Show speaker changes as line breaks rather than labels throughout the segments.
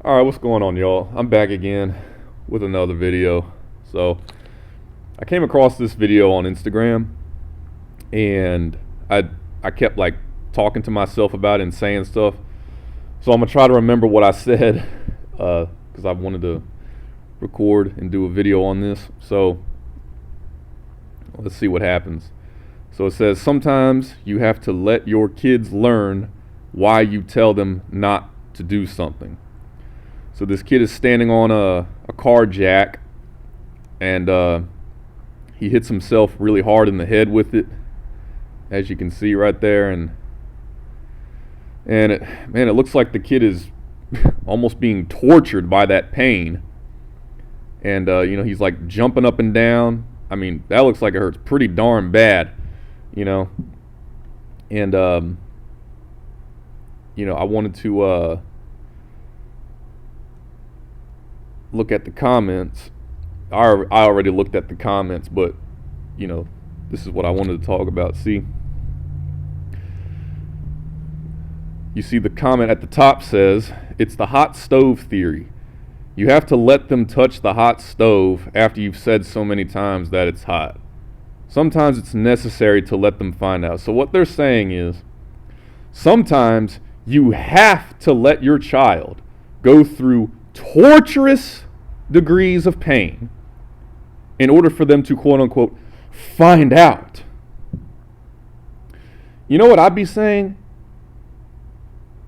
Alright, what's going on, y'all? I'm back again with another video. So, I came across this video on Instagram, and I kept like talking to myself about it and saying stuff. So I'm gonna try to remember what I said, because I wanted to record and do a video on this. So, let's see what happens. So it says, sometimes you have to let your kids learn why you tell them not to do something. So this kid is standing on a car jack, and he hits himself really hard in the head with it, as you can see right there, and it looks like the kid is almost being tortured by that pain. And he's like jumping up and down. I mean, that looks like it hurts pretty darn bad, and I wanted to look at the comments. I already looked at the comments, but this is what I wanted to talk about. See, you see the comment at the top says, it's the hot stove theory. You have to let them touch the hot stove after you've said so many times that it's hot. Sometimes it's necessary to let them find out. So what they're saying is, sometimes you have to let your child go through torturous degrees of pain in order for them to, quote unquote, find out. You know what I'd be saying?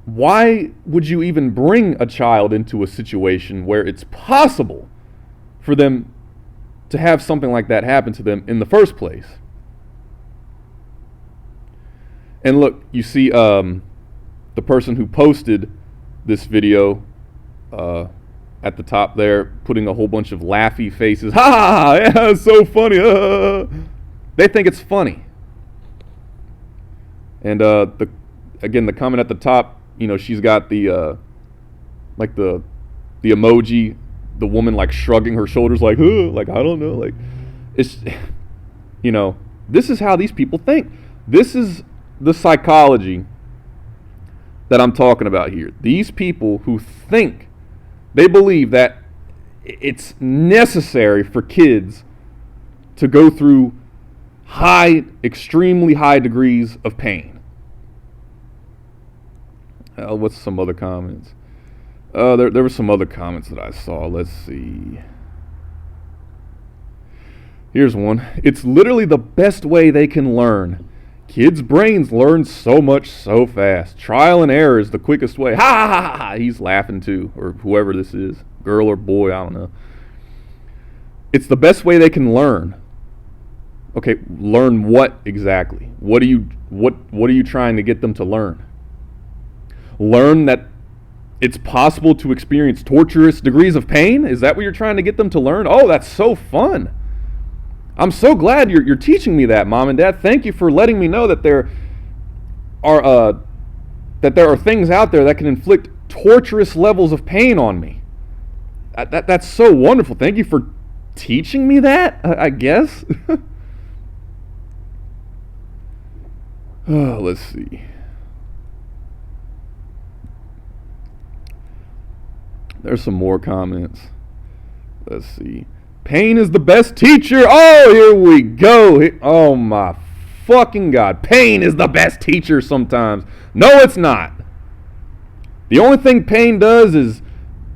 Why would you even bring a child into a situation where it's possible for them to have something like that happen to them in the first place? And look, you see the person who posted this video at the top there, putting a whole bunch of laughy faces. Ha ha ha! Yeah, it's so funny. They think it's funny. And the comment at the top, she's got the the emoji, the woman like shrugging her shoulders, like I don't know, like it's this is how these people think. This is the psychology that I'm talking about here. These people who think, they believe that it's necessary for kids to go through extremely high degrees of pain. What's some other comments? There were some other comments that I saw. Let's see. Here's one. It's literally the best way they can learn. Kids' brains learn so much so fast. Trial and error is the quickest way. Ha ha ha ha! He's laughing too, or whoever this is, girl or boy, I don't know. It's the best way they can learn. Okay, learn what exactly? What are you trying to get them to learn? Learn that it's possible to experience torturous degrees of pain? Is that what you're trying to get them to learn? Oh, that's so fun. I'm so glad you're teaching me that, Mom and Dad. Thank you for letting me know that there are things out there that can inflict torturous levels of pain on me. That's so wonderful. Thank you for teaching me that, I guess. Let's see. There's some more comments. Let's see. Pain is the best teacher. Oh, here we go. Oh my fucking God. Pain is the best teacher sometimes. No, it's not. The only thing pain does is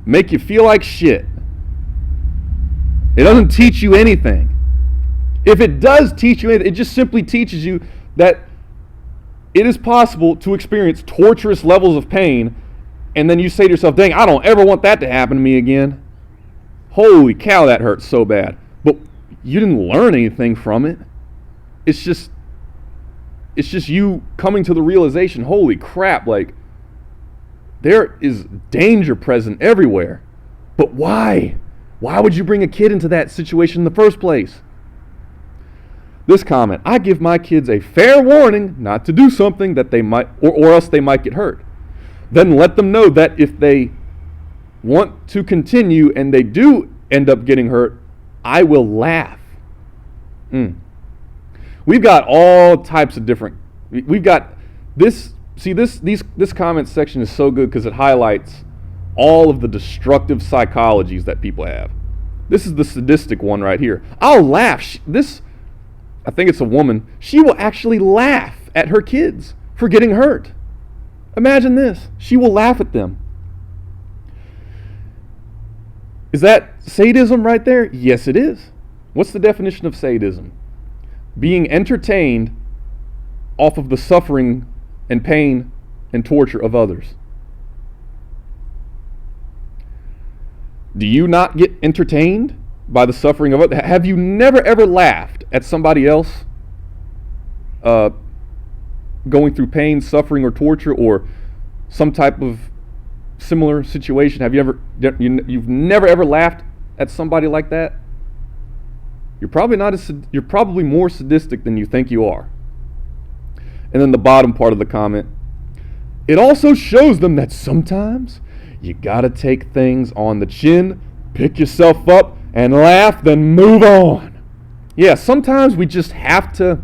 make you feel like shit. It doesn't teach you anything. If it does teach you anything, it just simply teaches you that it is possible to experience torturous levels of pain, and then you say to yourself, dang, I don't ever want that to happen to me again. Holy cow, that hurts so bad. But you didn't learn anything from it. It's just you coming to the realization, holy crap, like, there is danger present everywhere. But why? Why would you bring a kid into that situation in the first place? This comment, I give my kids a fair warning not to do something that they might, or else they might get hurt. Then let them know that if they want to continue and they do end up getting hurt, I will laugh. We've got all types of different, we've got this, see this comment section is so good because it highlights all of the destructive psychologies that people have. This is the sadistic one right here. I'll laugh. I think it's a woman. She will actually laugh at her kids for getting hurt. Imagine this. She will laugh at them. Is that sadism right there? Yes, it is. What's the definition of sadism? Being entertained off of the suffering and pain and torture of others. Do you not get entertained by the suffering of others? Have you never ever laughed at somebody else going through pain, suffering, or torture, or some type of similar situation? Have you ever? You've never ever laughed at somebody like that? You're probably not as. You're probably more sadistic than you think you are. And then the bottom part of the comment. It also shows them that sometimes you gotta take things on the chin, pick yourself up, and laugh, then move on. Yeah, sometimes we just have to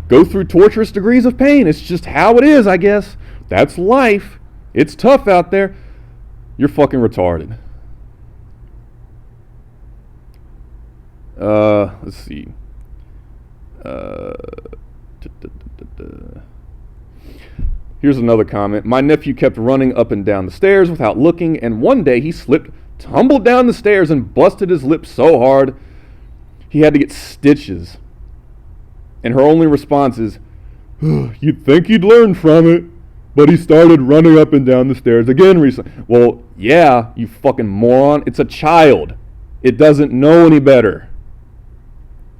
go through torturous degrees of pain. It's just how it is, I guess. That's life. It's tough out there. You're fucking retarded. Let's see. Here's another comment. My nephew kept running up and down the stairs without looking, and one day he slipped, tumbled down the stairs, and busted his lip so hard he had to get stitches. And her only response is, "You'd think he'd learn from it, but he started running up and down the stairs again recently." Well, yeah, you fucking moron. It's a child. It doesn't know any better.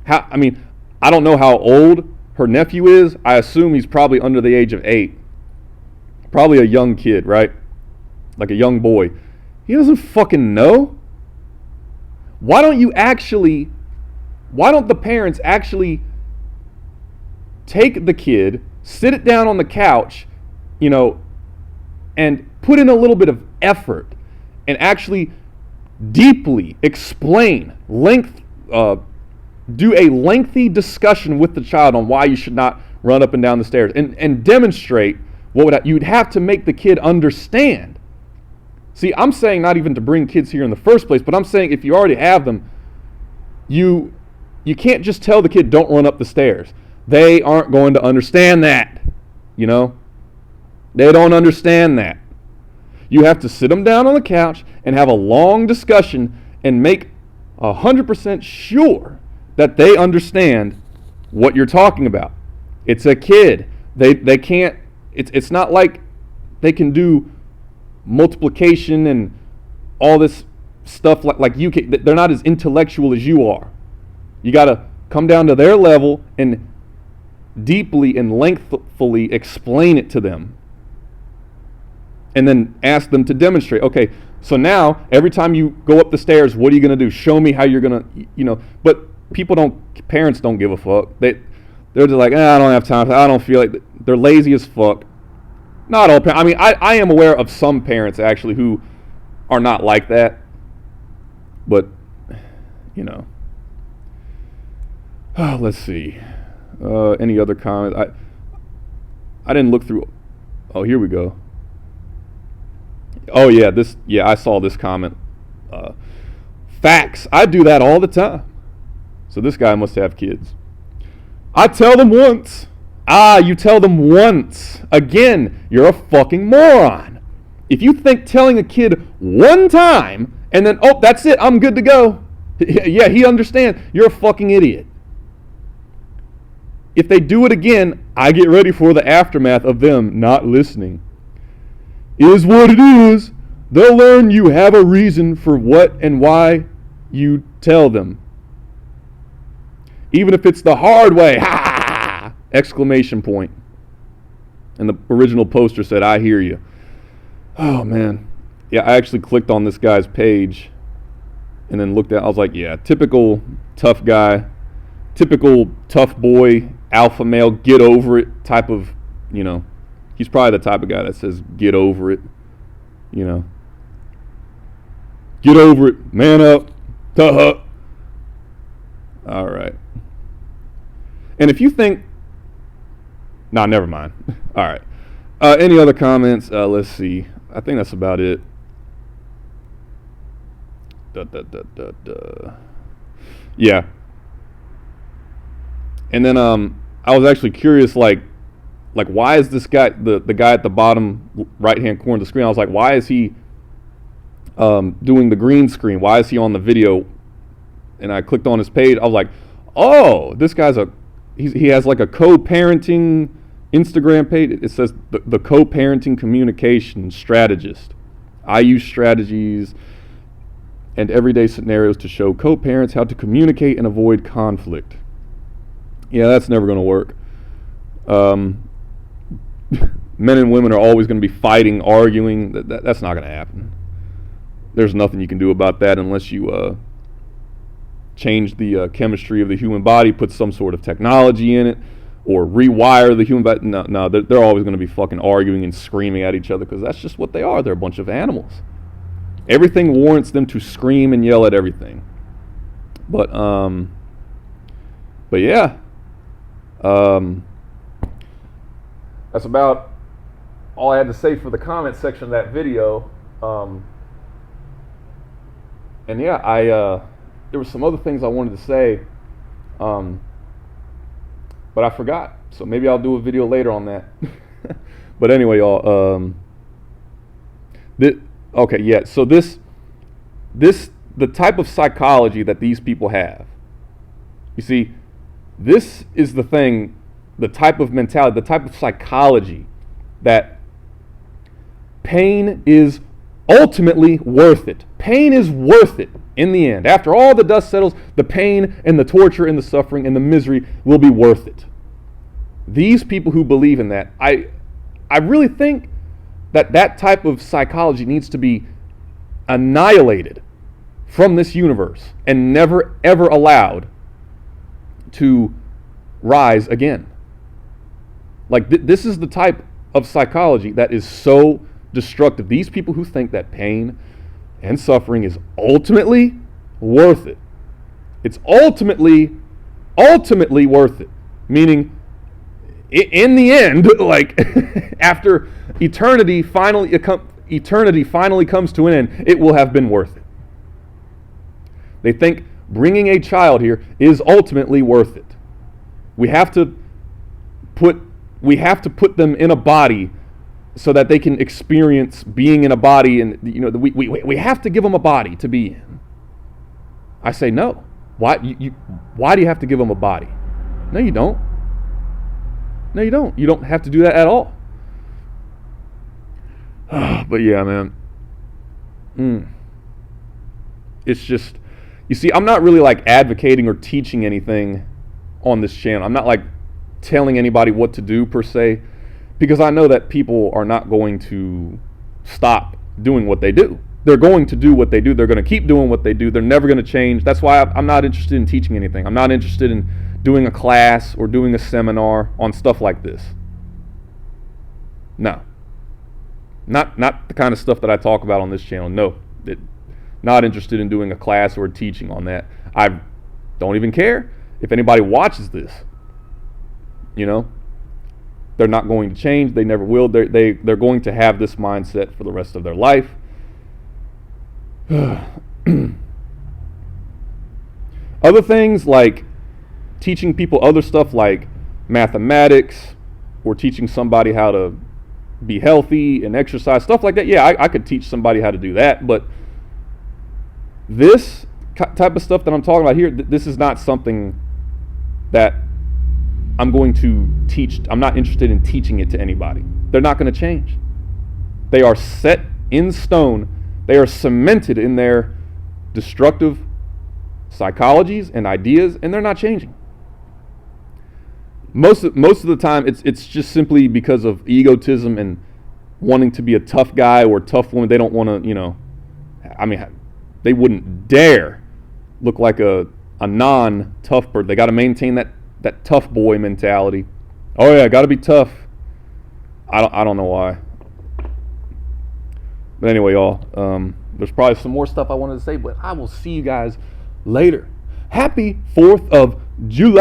I don't know how old her nephew is. I assume he's probably under the age of 8. Probably a young kid, right? Like a young boy. He doesn't fucking know. Why don't the parents actually take the kid, sit it down on the couch, and put in a little bit of effort and actually deeply explain, do a lengthy discussion with the child on why you should not run up and down the stairs, and demonstrate you'd have to make the kid understand. See, I'm saying not even to bring kids here in the first place, but I'm saying if you already have them, you can't just tell the kid don't run up the stairs. They aren't going to understand that. They don't understand that. You have to sit them down on the couch and have a long discussion and make 100% sure that they understand what you're talking about. It's a kid. They can't. It's not like they can do multiplication and all this stuff like you can. They're not as intellectual as you are. You got to come down to their level and deeply and lengthfully explain it to them, and then ask them to demonstrate. Okay, so now every time you go up the stairs, what are you going to do? Show me how you're going to, But parents don't give a fuck. They're just like, I don't have time. I don't feel like. They're lazy as fuck. Not all parents. I am aware of some parents actually who are not like that. But, let's see. Any other comments? I didn't look through. Oh, here we go. Oh yeah, I saw this comment. Facts. I do that all the time. So this guy must have kids. I tell them once. You tell them once. Again, you're a fucking moron. If you think telling a kid one time and then, that's it, I'm good to go. Yeah, he understands. You're a fucking idiot. If they do it again, I get ready for the aftermath of them not listening. Is what it is. They'll learn you have a reason for what and why you tell them. Even if it's the hard way. Ha! Exclamation point. And the original poster said, I hear you. Oh, man. Yeah, I actually clicked on this guy's page and then looked at I was like, yeah, typical tough guy, typical tough boy, alpha male, get over it type of, he's probably the type of guy that says, get over it, Get over it, man up, tuh. All right. And if you think, never mind. All right. Any other comments? Let's see. I think that's about it. Yeah. And then I was actually curious, like why is this guy, the guy at the bottom right hand corner of the screen, I was like, why is he doing the green screen? Why is he on the video? And I clicked on his page. I was like, oh, this guy's he has like a co-parenting Instagram page. It says the co-parenting communication strategist. I use strategies and everyday scenarios to show co-parents how to communicate and avoid conflict. Yeah, that's never going to work. Men and women are always going to be fighting, arguing. That's not going to happen. There's nothing you can do about that unless you change the chemistry of the human body, put some sort of technology in it, or rewire the human body. No, they're always going to be fucking arguing and screaming at each other because that's just what they are. They're a bunch of animals. Everything warrants them to scream and yell at everything. But yeah. That's about all I had to say for the comment section of that video. And yeah, there were some other things I wanted to say, but I forgot. So maybe I'll do a video later on that. But anyway, y'all. Okay, yeah. So the type of psychology that these people have. You see, this is the thing, the type of mentality, the type of psychology that pain is ultimately worth it. Pain is worth it in the end. After all the dust settles, the pain and the torture and the suffering and the misery will be worth it. These people who believe in that, I really think that type of psychology needs to be annihilated from this universe and never ever allowed to rise again. Like this is the type of psychology that is so destructive. These people who think that pain and suffering is ultimately worth it. It's ultimately worth it. Meaning, in the end, like after eternity finally comes to an end, it will have been worth it. They think bringing a child here is ultimately worth it. We have to put them in a body so that they can experience being in a body, and we have to give them a body to be in. I say no. Why do you have to give them a body? No, you don't. No, you don't. You don't have to do that at all. But yeah, man. It's just, you see, I'm not really like advocating or teaching anything on this channel. I'm not like telling anybody what to do per se, because I know that people are not going to stop doing what they do. They're going to do what they do. They're going to keep doing what they do. They're never going to change. That's why I'm not interested in teaching anything. I'm not interested in doing a class or doing a seminar on stuff like this. No. Not the kind of stuff that I talk about on this channel. No. Not interested in doing a class or teaching on that. I don't even care if anybody watches this. They're not going to change. They never will. They're going to have this mindset for the rest of their life. Other things like teaching people other stuff like mathematics, or teaching somebody how to be healthy and exercise, stuff like that. Yeah, I could teach somebody how to do that, but this type of stuff that I'm talking about here, this is not something that I'm going to teach. I'm not interested in teaching it to anybody. They're not going to change. They are set in stone. They are cemented in their destructive psychologies and ideas, and they're not changing. Most of the time, it's just simply because of egotism and wanting to be a tough guy or tough woman. They don't want to, they wouldn't dare look like a non-tough person. They got to maintain that tough boy mentality. Oh yeah, got to be tough. I don't know why. But anyway, y'all, there's probably some more stuff I wanted to say, but I will see you guys later. Happy 4th of July.